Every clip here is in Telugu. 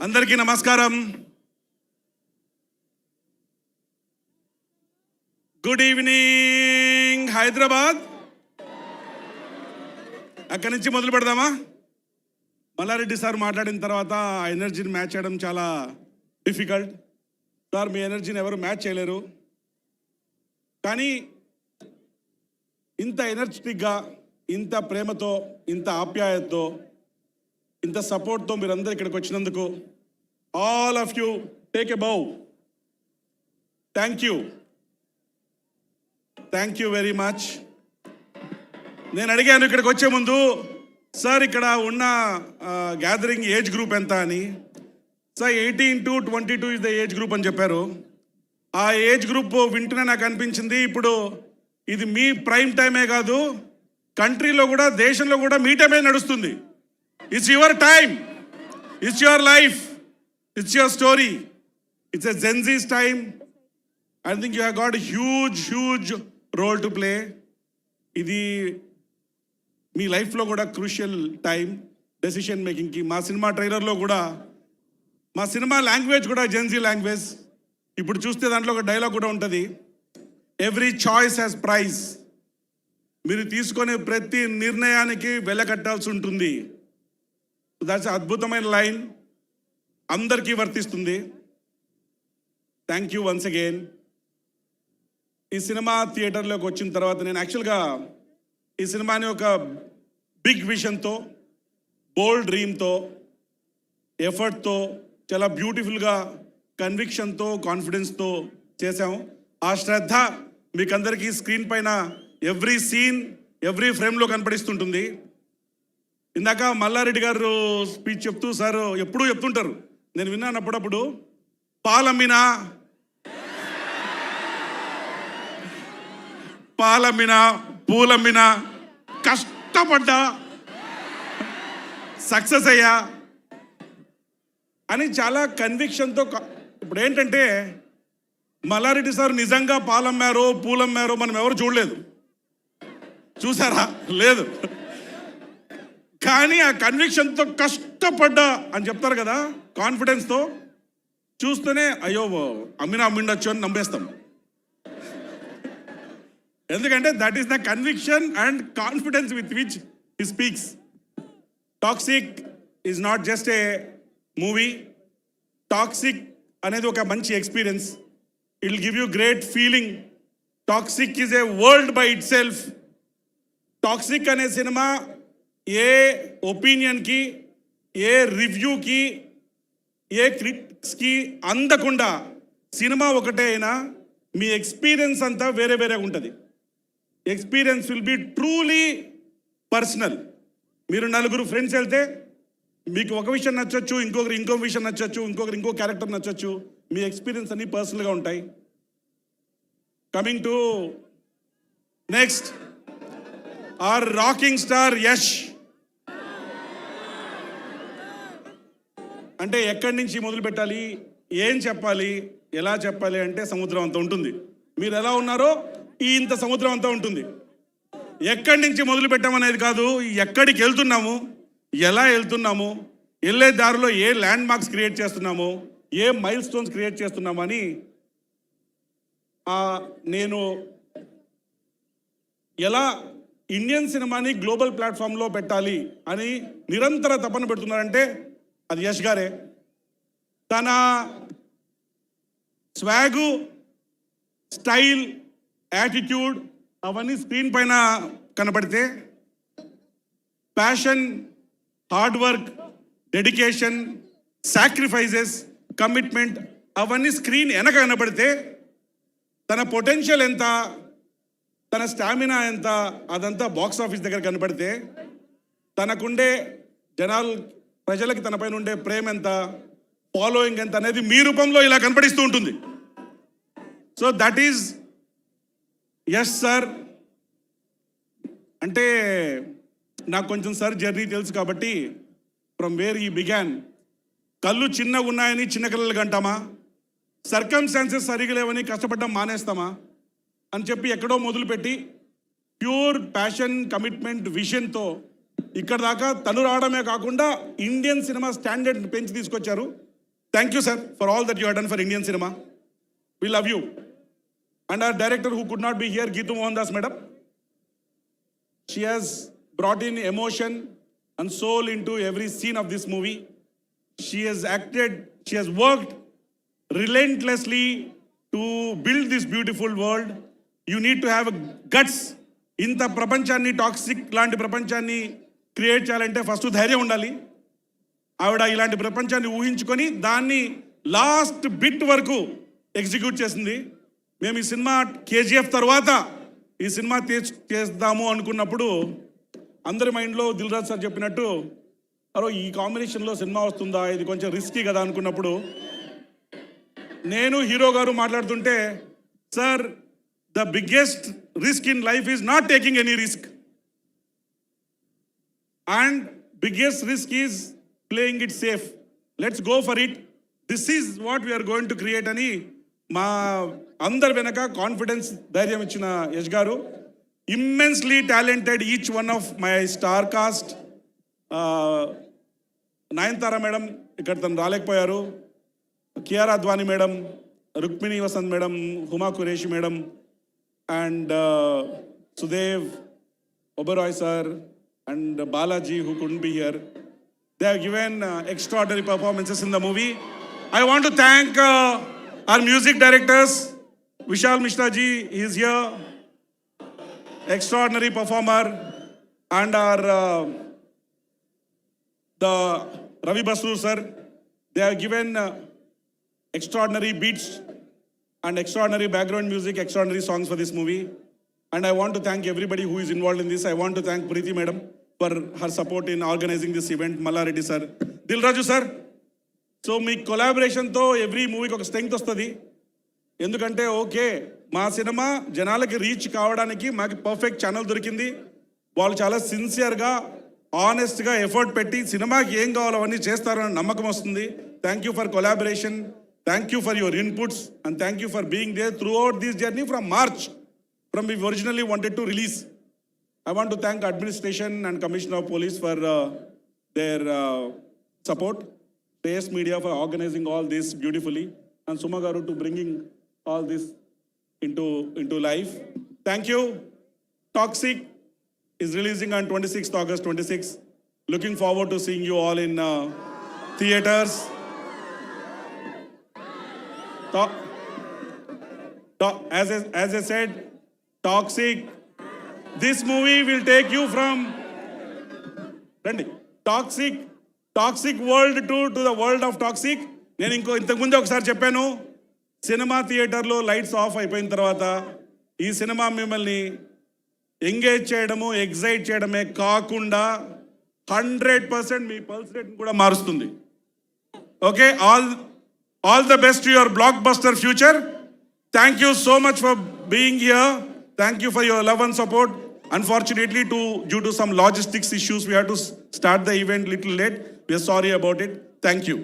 అందరికీ నమస్కారం. Good evening Hyderabad. అక్కడి నుంచి మొదలు పెడదామా? మల్లారెడ్డి సార్ మాట్లాడిన తర్వాత ఆ ఎనర్జీని మ్యాచ్ చేయడం చాలా డిఫికల్ట్. సార్ మీ ఎనర్జీని ఎవరు మ్యాచ్ చేయలేరు. కానీ ఇంత ఎనర్జెటిక్గా, ఇంత ప్రేమతో, ఇంత ఆప్యాయతతో, ఇంత సపోర్ట్తో మీరందరూ ఇక్కడికి వచ్చినందుకు all of you take a bow. Thank you very much. నేను అడిగాను ఇక్కడికి వచ్చే ముందు, సార్ ఇక్కడ ఉన్న గ్యాదరింగ్ ఏజ్ గ్రూప్ ఎంత అని. Sir 18 to 22 is the age group అని చెప్పారు. ఆ ఏజ్ గ్రూప్ వింటూనే నాకు అనిపించింది, ఇప్పుడు ఇది మీ ప్రైమ్ టైమే కాదు, కంట్రీలో కూడా, దేశంలో కూడా మీ టైమే నడుస్తుంది. It's your time, it's your life, it's your story, it's a Gen Z's time. I think you have got huge role to play. ఇది మీ లైఫ్లో కూడా క్రూషియల్ టైం డెసిషన్ మేకింగ్కి. మా సినిమా ట్రైలర్లో కూడా, మా సినిమా లాంగ్వేజ్ కూడా జెన్జీ లాంగ్వేజ్. ఇప్పుడు చూస్తే దాంట్లో ఒక డైలాగ్ కూడా ఉంటుంది, ఎవ్రీ చాయిస్ హ్యాస్ ప్రైస్. మీరు తీసుకునే ప్రతి నిర్ణయానికి వెల కట్టాల్సి ఉంటుంది. దట్స్ అద్భుతమైన లైన్, అందరికీ వర్తిస్తుంది. Thank you once again. ఈ సినిమా థియేటర్లోకి వచ్చిన తర్వాత నేను యాక్చువల్గా ఈ సినిమాని ఒక బిగ్ విజన్తో, బోల్డ్ డ్రీమ్తో, ఎఫర్ట్తో, చాలా బ్యూటిఫుల్గా, కన్విక్షన్తో, కాన్ఫిడెన్స్తో చేశాము. ఆ శ్రద్ధ మీకు అందరికీ స్క్రీన్ పైన ఎవ్రీ సీన్, ఎవ్రీ ఫ్రేమ్లో కనపడిస్తుంటుంది. ఇందాక మల్లారెడ్డి గారు స్పీచ్ చెప్తూ సార్ ఎప్పుడూ చెప్తుంటారు, నేను విన్నాను అప్పుడప్పుడు, పాలమ్మినా పూలమ్మినా కష్టపడ్డా సక్సెస్ అయ్యా అని చాలా కన్విక్షన్తో. ఇప్పుడు ఏంటంటే మల్లారెడ్డి సార్ నిజంగా పాలమ్మారో పూలమ్మారో మనం ఎవరు చూడలేదు, చూసారా? లేదు. కానీ ఆ కన్విక్షన్తో కష్టపడ్డా అని చెప్తారు కదా, కాన్ఫిడెన్స్తో చూస్తూనే అయ్యో అమ్మిండొచ్చు అని నమ్మేస్తాం. ఎందుకంటే that is the conviction and confidence with which he speaks. Toxic is not just a movie. Toxic అనేది ఒక మంచి experience. It will give you great feeling. Toxic is a world by it self. Toxic అనే సినిమా ఏ ఒపీనియన్కి, ఏ రివ్యూకి, ఏ క్రిటిక్స్కి అందకుండా సినిమా ఒకటే అయినా మీ ఎక్స్పీరియన్స్ అంతా వేరే వేరేగా ఉంటుంది. Experience will be truly personal. మీరు నలుగురు ఫ్రెండ్స్ వెళ్తే మీకు ఒక విషయం నచ్చొచ్చు, ఇంకొకరు ఇంకో విషయం నచ్చొచ్చు, ఇంకొకరు ఇంకో క్యారెక్టర్ నచ్చొచ్చు. మీ ఎక్స్పీరియన్స్ అన్నీ పర్సనల్గా ఉంటాయి. Coming to next, our rocking star Yash. అంటే ఎక్కడి నుంచి మొదలు పెట్టాలి, ఏం చెప్పాలి, ఎలా చెప్పాలి అంటే సముద్రం అంత ఉంటుంది. మీరు ఎలా ఉన్నారో ఇంత సముద్రం అంతా ఉంటుంది. ఎక్కడి నుంచి మొదలు పెట్టామనేది కాదు, ఎక్కడికి వెళ్తున్నాము, ఎలా వెళ్తున్నాము, వెళ్ళే దారిలో ఏ ల్యాండ్ మార్క్స్ క్రియేట్ చేస్తున్నాము, ఏ మైల్ స్టోన్స్ క్రియేట్ చేస్తున్నాము అని నేను ఎలా ఇండియన్ సినిమాని గ్లోబల్ ప్లాట్ఫామ్లో పెట్టాలి అని నిరంతర తపన పెడుతున్నారంటే అది యష్ గారే. తన స్వాగు, స్టైల్, యాటిట్యూడ్ అవన్నీ స్క్రీన్ పైన కనపడితే, passion, hard work, dedication, sacrifices, commitment అవన్నీ స్క్రీన్ వెనక కనపడితే, తన పొటెన్షియల్ ఎంత, తన స్టామినా ఎంత, అదంతా బాక్స్ ఆఫీస్ దగ్గర కనపడితే, తనకుండే ప్రజలకి తన పైన ఉండే ప్రేమ ఎంత, ఫాలోయింగ్ ఎంత అనేది మీ రూపంలో ఇలా కనపడిస్తూ ఉంటుంది. So that is Yash sir. అంటే నాకు కొంచెం సార్ జర్నీ తెలుసు కాబట్టి, ఫ్రమ్ వేర్ ఈ బిగాన్. కళ్ళు చిన్నగా ఉన్నాయని చిన్న కళ్ళకి అంటామా, సర్కమ్స్టాన్సెస్ సరిగా లేవని కష్టపడడం మానేస్తామా అని చెప్పి ఎక్కడో మొదలుపెట్టి ప్యూర్ ప్యాషన్, కమిట్మెంట్, విజన్తో ఇక్కడ దాకా తను రావడమే కాకుండా ఇండియన్ సినిమా స్టాండర్డ్ పెంచి తీసుకొచ్చారు. Thank you, sir, for all that you have done for Indian cinema. We love you. And our director who could not be here, Geetu Mohandas madam, she has brought in emotion and soul into every scene of this movie. She has acted, she has worked relentlessly to build this beautiful world. You need to have a guts. ఇంత ప్రపంచాన్ని టాక్సిక్ లాంటి ప్రపంచాన్ని క్రియేట్ చేయాలంటే ఫస్ట్ ధైర్యం ఉండాలి. ఆవిడ ఇలాంటి ప్రపంచాన్ని ఊహించుకొని దాన్ని లాస్ట్ బిట్ వరకు ఎగ్జిక్యూట్ చేసింది. మేము ఈ సినిమా కేజీఎఫ్ తర్వాత ఈ సినిమా చేద్దాము అనుకున్నప్పుడు అందరి మైండ్లో దిల్ రాజు సార్ చెప్పినట్టు అరో ఈ కాంబినేషన్లో సినిమా వస్తుందా, ఇది కొంచెం రిస్కీ కదా అనుకున్నప్పుడు నేను హీరో గారు మాట్లాడుతుంటే, sir the biggest risk in life is not taking any risk and biggest risk is playing it safe. Let's go for it, this is what we're going to create అని మా అందరి వెనక కాన్ఫిడెన్స్ ధైర్యం ఇచ్చిన యష్ గారు. Immensely talented each one of my star cast. Nayanthara madam ఇక్కడ తను రాలేకపోయారు, Kiara Advani madam, Rukmini Vasanth madam, Huma Qureshi madam, and Sudev Oberoi sir, and Balaji who couldn't be here. They have given extraordinary performances in the movie. I want to thank our music directors. Vishal Mishra ji, he is here, extraordinary performer, and our the Ravi Basur sir. They have given extraordinary beats and extraordinary background music, extraordinary songs for this movie. And I want to thank everybody who is involved in this. I want to thank Preeti madam for her support in organizing this event, Mallareddy sir, Dil Raju sir. So me కొలాబరేషన్తో every మూవీకి ఒక స్ట్రెంగ్త్ వస్తుంది. ఎందుకంటే ఓకే మా సినిమా జనాలకి రీచ్ కావడానికి మాకు పర్ఫెక్ట్ ఛానల్ దొరికింది. వాళ్ళు చాలా సిన్సియర్గా ఆనెస్ట్గా ఎఫర్ట్ పెట్టి సినిమాకి ఏం కావాలో అవన్నీ చేస్తారని నమ్మకం వస్తుంది. Thank you for collaboration, thank you for your inputs, and thank you for being there throughout this journey from March, from we originally wanted to release. I want to thank administration and Commissioner of Police for their support, PS Media for organizing all this beautifully, and Suma Garu to bringing all this into life. Thank you. Toxic is releasing on 26th August 26. Looking forward to seeing you all in theaters. As I said, Toxic, this movie will take you from toxic world to the world of toxic. నేను ఇంతకుముందు ఒకసారి చెప్పాను, సినిమా థియేటర్లో లైట్స్ ఆఫ్ అయిపోయిన తర్వాత ఈ సినిమా మిమ్మల్ని ఎంగేజ్ చేయడము, ఎగ్జైట్ చేయడమే కాకుండా 100% మీ పల్స్ రేట్ కూడా మారుస్తుంది. Okay, all the best to your block buster future. Thank you so much for being here. Thank you for your love and support. Unfortunately, due to some logistics issues, we had to start the event little late. We are sorry about it. Thank you.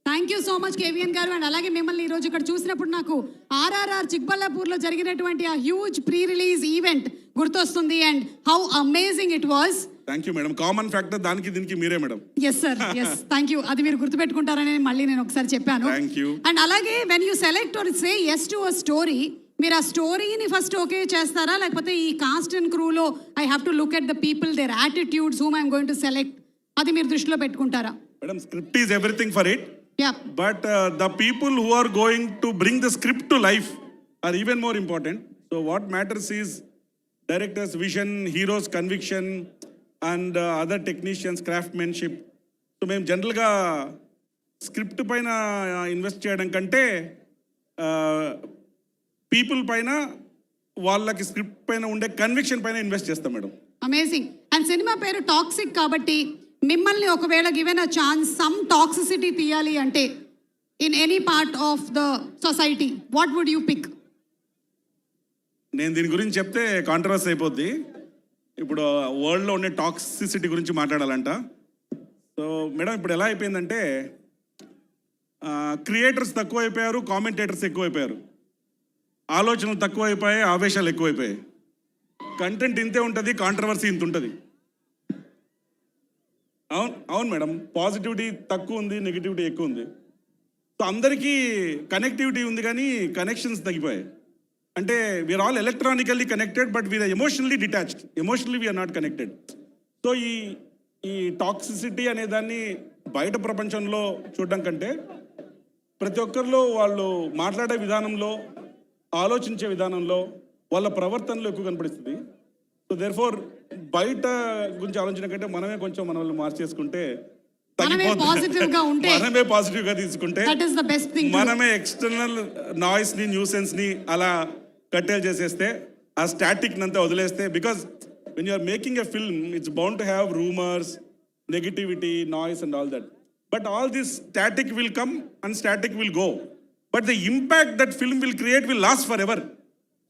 Thank you so much కేవీఎన్ గారు. అండ్ అలాగే మిమ్మల్ని ఈరోజు ఇక్కడ చూసినప్పుడు నాకు RRR చిక్బల్లాపూర్లో జరిగినటువంటి ఆ హ్యూజ్ ప్రీ రిలీజ్ ఈవెంట్ గుర్తొస్తుంది. And how amazing it was. Thank you madam. Common factor దానికి దీనికి మీరే madam. Yes sir, yes, thank you. అది మీరు గుర్తుపెట్టుకుంటారని మళ్ళీ నేను ఒకసారి చెప్పాను. Thank you. అండ్ అలాగే when you select or say yes to a story, మీరు ఆ స్టోరీని ఫస్ట్ ఓకే చేస్తారా, లేకపోతే ఈ కాస్ట్ అండ్ క్రూలో I have to look at the people, their attitudes, whom I'm going to select, అది మీరు దృష్టిలో పెట్టుకుంటారా? Madam, script is everything for it. Yeah. But the people who are going to bring the script to life are even more important. So what matters is director's vision, hero's conviction, and other technicians' craftsmanship. So మేము జనరల్గా స్క్రిప్ట్ పైన ఇన్వెస్ట్ చేయడం కంటే పీపుల్ పైన, వాళ్ళకి స్క్రిప్ట్ పైన ఉండే కన్విక్షన్ పైన ఇన్వెస్ట్ చేస్తాం మేడం. అమేజింగ్. అండ్ సినిమా పేరు టాక్సిక్ కాబట్టి మిమ్మల్ని ఒకవేళ given a chance some toxicity తీయాలి అంటే in any part of the society, what would you pick? నేను దీని గురించి చెప్తే కాంట్రవర్సీ అయిపోద్ది. ఇప్పుడు వరల్డ్లో ఉండే టాక్సిసిటీ గురించి మాట్లాడాలంట. సో మేడం, ఇప్పుడు ఎలా అయిపోయిందంటే క్రియేటర్స్ తక్కువ అయిపోయారు, కామెంటేటర్స్ ఎక్కువైపోయారు. ఆలోచనలు తక్కువ అయిపోయాయి, ఆవేశాలు ఎక్కువైపోయాయి. కంటెంట్ ఇంతే ఉంటుంది, కాంట్రవర్సీ ఇంత ఉంటుంది. అవును మేడం, పాజిటివిటీ తక్కువ ఉంది, నెగిటివిటీ ఎక్కువ ఉంది. సో సో అందరికీ కనెక్టివిటీ ఉంది కానీ కనెక్షన్స్ తగ్గిపోయాయి. అంటే we are all electronically connected but we are emotionally detached, emotionally we are not connected. So ఈ టాక్సిసిటీ అనే దాన్ని బయట ప్రపంచంలో చూడడం కంటే ప్రతి ఒక్కరిలో వాళ్ళు మాట్లాడే విధానంలో, ఆలోచించే విధానంలో, వాళ్ళ ప్రవర్తనలో ఎక్కువ కనపడిస్తుంది. సో దేర్ ఫోర్ బయట గురించి ఆలోచన కంటే మనమే కొంచెం మనల్ని మార్చేసుకుంటే మనమే పాజిటివ్ గా ఉంటే, మనమే పాజిటివ్ గా తీసుకుంటే that is the best thing. మనమే ఎక్స్టర్నల్ నాయిస్ ని, న్యూసెన్స్ ని అలా కట్టేలు చేసేస్తే, ఆ స్టాటిక్ నంతా వదిలేస్తే, because when you are making a film it's bound to have rumours, negativity, noise and all that. But all this static will come and static will go, but the impact that film will create will last forever.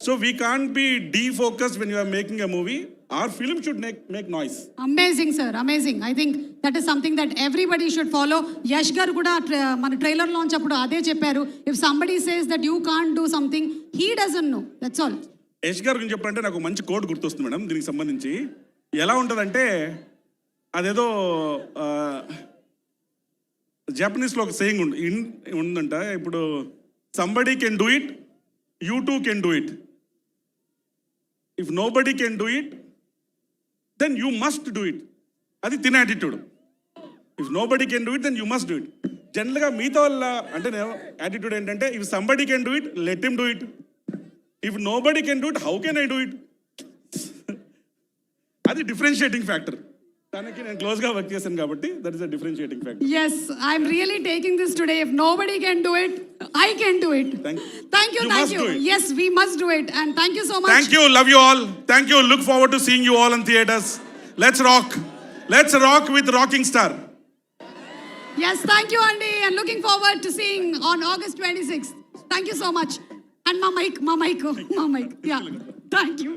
So we can't be defocused when you are making a movie. Our film should make noise. Amazing, sir. Amazing. I think that is something that everybody should follow. Yash garu kuda మన ట్రైలర్ లాంచ్ అప్పుడు అదే చెప్పారు. If somebody says that you can't do something, he doesn't know. That's all. Yash గారి గురించి చెప్పాలంటే నాకు మంచి కోడ్ గుర్తొస్తుంది మేడం. దీనికి సంబంధించి ఎలా ఉంటుందంటే, అదేదో జాపనీస్లో ఒక సేయింగ్ ఉందంట. ఇప్పుడు somebody can do it, you too can do it. If nobody can do it, then you must do it. అది తిన attitude. If nobody can do it, then you must do it. జనరల్గా మిగతా వాళ్ళ అంటే యాటిట్యూడ్ ఏంటంటే, if somebody can do it, let him do it. If nobody can do it, how can I do it? అది డిఫరెన్షియేటింగ్ ఫ్యాక్టర్. దానికి నేను క్లోజ్గా వర్క్ చేశాను కాబట్టి that is a differentiating factor. Yes, I'm really taking this today. If nobody can do it, I can do it. Thank you. Thank you. You Thank must you. do it. Yes, we must do it. And thank you so much. Thank you. Love you all. Thank you. Look forward to seeing you all in theaters. Let's rock. Let's rock with Rocking Star. Yes, thank you, Andy. And looking forward to seeing on August 26th. Thank you so much. And my mic. Yeah. Thank you.